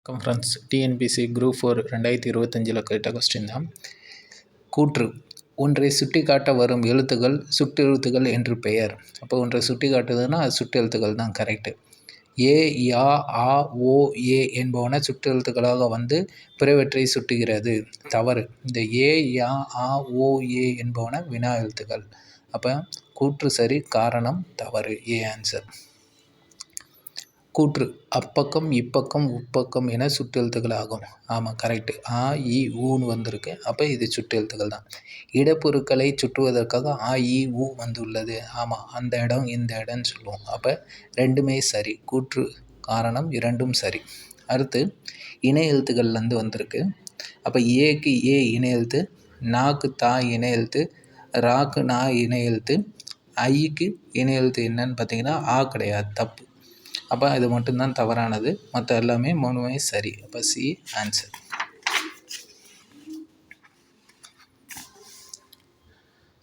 வணக்கம் friends. TNPSC group 4 2025 கேட்ட question தான். கூற்று ஒன்றை சுட்டி காட்ட வரும் எழுத்துக்கள் சுட்டெழுத்துக்கள் என்று பெயர். அப்போ ஒன்றை சுட்டி காட்டுதுன்னா அது சுட்டெழுத்துக்கள் தான் கரெக்டு. ஏ, யா, ஆ, ஓ, ஏ என்பவன சுட்டெழுத்துக்களாக வந்து பிறவற்றை சுட்டுகிறது. தவறு. இந்த ஏ, யா, ஆ, ஓ, ஏ என்பவன வினா எழுத்துக்கள். அப்போ கூற்று சரி, காரணம் தவறு. A answer. கூற்று அப்பக்கம் இப்பக்கம் உப்பக்கம் என சுட்டெழுத்துக்கள் ஆகும். ஆமாம் கரெக்டு. ஆ, இ, ஊன்னு வந்திருக்கு. அப்போ இது சுட்டெழுத்துக்கள் தான். இடப்பொருட்களை சுட்டுவதற்காக ஆ, இ, ஊ வந்துள்ளது. ஆமாம், அந்த இடம் இந்த இடம்னு சொல்லுவோம். அப்போ ரெண்டுமே சரி. கூற்று காரணம் இரண்டும் சரி. அடுத்து இணை எழுத்துக்கள்லேருந்து வந்திருக்கு. அப்போ ஏக்கு ஏ இணை எழுத்து, நாக்கு தா இணை எழுத்து, ராக்கு நா இணை எழுத்து, ஐக்கு இணை எழுத்து என்னன்னு பார்த்தீங்கன்னா ஆ கிடையாது, தப்பு. அப்போ இது மட்டும்தான் தவறானது. மற்ற எல்லாமே மூணுமே சரி. அப்போ சி ஆன்சர்.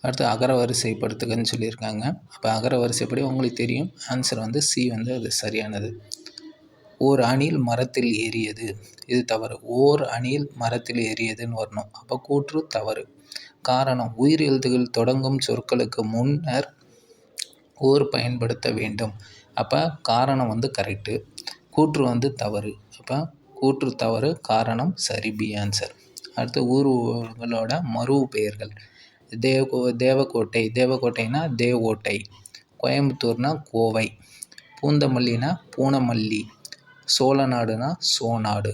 அடுத்து அகர வரிசைப்படுத்துகன்னு சொல்லியிருக்காங்க. அப்போ அகர வரிசைப்படி உங்களுக்கு தெரியும் ஆன்சர் வந்து சி வந்து அது சரியானது. ஓர் அணில் மரத்தில் ஏறியது, இது தவறு. ஓர் அணில் மரத்தில் ஏறியதுன்னு வரணும். அப்போ கூற்று தவறு. காரணம் உயிர் எழுத்துக்கள் தொடங்கும் சொற்களுக்கு முன்னர் ஓர் பயன்படுத்த வேண்டும். அப்போ காரணம் வந்து கரெக்டு, கூற்று வந்து தவறு. அப்போ கூற்று தவறு, காரணம் சரி. B answer. அடுத்து ஊர்களோட மறு பெயர்கள். தேவக்கோட்டை, தேவக்கோட்டைனா தேவோட்டை. கோயம்புத்தூர்னா கோவை. பூந்தமல்லினா பூனமல்லி. சோழநாடுனா சோநாடு.